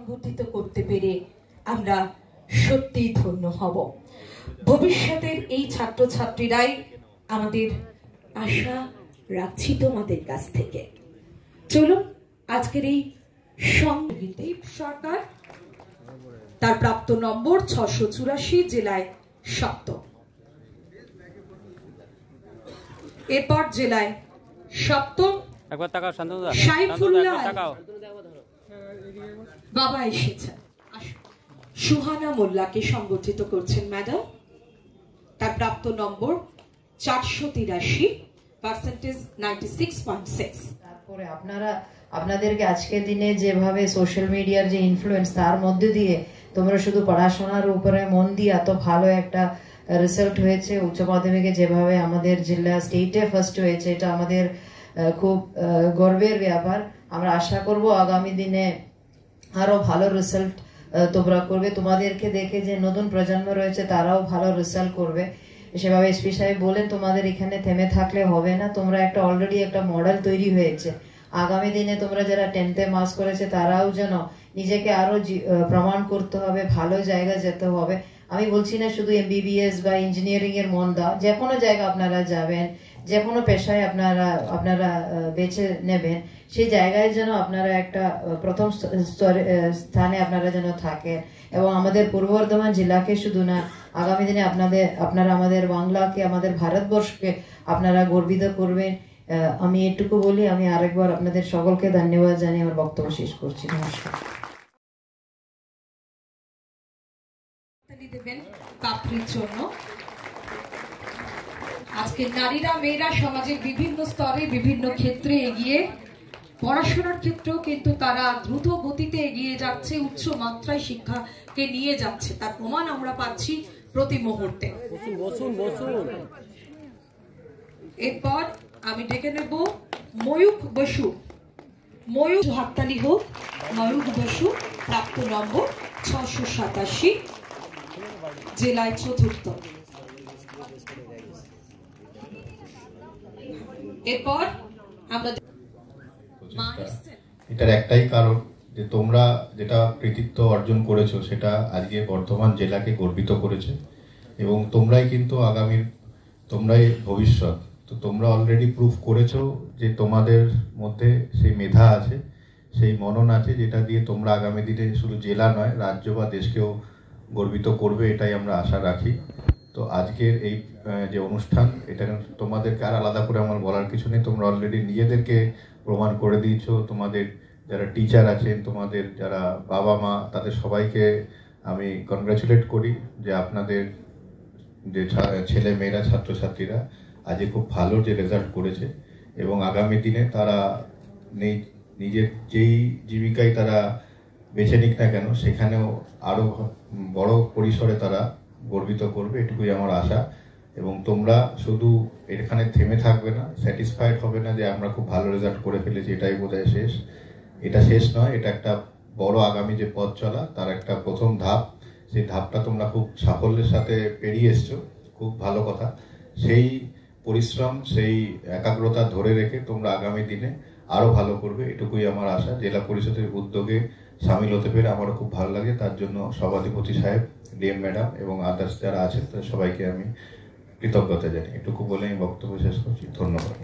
সংগঠিত করতে পেরে আমরা সত্যি ধন্য হব। ভবিষ্যতের এই ছাত্রছাত্রীরাই আমাদের আশা রাখছি তোমাদের কাছ থেকে। চলুন আজকের এই সংগীতে সরকার তার প্রাপ্ত নম্বর 684, জেলায় 7ম। এরপর জেলায় 7ম সাইফুল্লাহ বাবা এসেছেন। সুহানা মোল্লাকে সংগঠিত করছেন ম্যাডাম, তার প্রাপ্ত নম্বর 483, পার্সেন্টেজ 96.6। তারপরে আপনাদেরকে আজকের দিনে যেভাবে সোশ্যাল মিডিয়ার যে ইনফ্লুয়েন্স, তার মধ্যে দিয়ে তোমরা শুধু পড়াশোনার উপরে মন দিয়ে এত ভালো একটা রেজাল্ট হয়েছে উচ্চ মাধ্যমিকে, যেভাবে আমাদের জেলা স্টেটে ফার্স্ট হয়েছে, এটা আমাদের খুব গর্বের ব্যাপার। আমরা আশা করব আগামী দিনে আরো ভালো রেজাল্ট তোমরা করবে। তোমাদেরকে দেখে যে নতুন প্রজন্ম রয়েছে তারাও ভালো রেজাল্ট করবে। সেভাবে এসপি সাহেব বলেন তোমাদের এখানে থেমে থাকলে হবে না, তোমরা একটা অলরেডি একটা মডেল তৈরি হয়েছে। আগামী দিনে তোমরা যারা 10th পাস করেছে তারাও যেন নিজেকে আরো প্রমাণ করতে হবে, ভালো জায়গায় যেতে হবে। আমি বলছি না শুধু MBBS বা ইঞ্জিনিয়ারিং এর মন দাও, যে কোনো জায়গায় আপনারা যাবেন, যে কোনো পেশায় আপনারা বেছে নেবেন, সেই জায়গায় যেন আপনারা একটা প্রথম স্থানে আপনারা যেন থাকেন। এবং আমাদের পূর্ব বর্ধমান জেলাকে শুধু না, আগামী দিনে আপনারা আমাদের বাংলাকে, আমাদের ভারতবর্ষকে আপনারা গর্বিত করবেন। আমি এটুকু বলি, আমি আরেকবার আপনাদের সকলকে ধন্যবাদ জানিয়ে আমার বক্তব্য শেষ করছি। নমস্কার। আজকে নারীরা, মেয়েরা সমাজের বিভিন্ন স্তরে বিভিন্ন ক্ষেত্রে এগিয়ে, পড়াশোনার ক্ষেত্রেও কিন্তু তারা দ্রুত গতিতে এগিয়ে যাচ্ছে, উচ্চ মাত্রায় শিক্ষাকে নিয়ে যাচ্ছে, তার প্রমাণ আমরা পাচ্ছি প্রতি মুহূর্তে। এরপর আমি ডেকে নেব ময়ূখ বসু। ময়ূখ হাততালি হোক। ময়ূখ বসু প্রাপ্ত নম্বর 687, জেলায় 4র্থ। এরপর আমরা এটার একটাই কারণ যে তোমরা যেটা কৃতিত্ব অর্জন করেছো সেটা আজকে বর্ধমান জেলাকে গর্বিত করেছে, এবং তোমরাই কিন্তু তোমরাই ভবিষ্যৎ। তো তোমরা অলরেডি প্রুফ করেছো যে তোমাদের মধ্যে সেই মেধা আছে, সেই মনন আছে, যেটা দিয়ে তোমরা আগামী দিনে শুধু জেলা নয় রাজ্য বা দেশকেও গর্বিত করবে, এটাই আমরা আশা রাখি। তো আজকের এই যে অনুষ্ঠান, এটা তোমাদেরকে আর আলাদা করে আমার বলার কিছু নেই, তোমরা অলরেডি নিজেদেরকে প্রমাণ করে দিয়েছো। তোমাদের যারা টিচার আছেন, তোমাদের যারা বাবা মা, তাদের সবাইকে আমি কনগ্রাচুলেট করি যে আপনাদের যে ছেলে মেয়েরা, ছাত্রছাত্রীরা আজকে খুব ভালো যে রেজাল্ট করেছে, এবং আগামী দিনে তারা নিজের যেই জীবিকায় তারা বেছে নিক না কেন, সেখানেও আরো বড় পরিসরে তারা গর্বিত করবে, এটুকুই আমার আশা। এবং তোমরা শুধু এখানে থেমে থাকবে না, স্যাটিসফাইড হবে না যে আমরা খুব ভালো রেজাল্ট করে ফেলেছি, এটাই বোধহয় শেষ। এটা শেষ নয়, এটা একটা বড় আগামী যে পথ চলা, তার একটা প্রথম ধাপ। সেই ধাপটা তোমরা খুব সাফল্যের সাথে পেরিয়ে এসছো, খুব ভালো কথা। সেই পরিশ্রম, সেই একাগ্রতা ধরে রেখে তোমরা আগামী দিনে আরো ভালো করবে, এটুকুই আমার আশা। জেলা পরিষদের উদ্যোগে সামিল হতে পেরে আমারও খুব ভালো লাগে, তার জন্য সভাধিপতি সাহেব, ডিএম ম্যাডাম এবং আদার্স যারা আছেন তাদের সবাইকে আমি কৃতজ্ঞতা জানাই। এটুকু বলে আমি বক্তব্য শেষ করছি। ধন্যবাদ।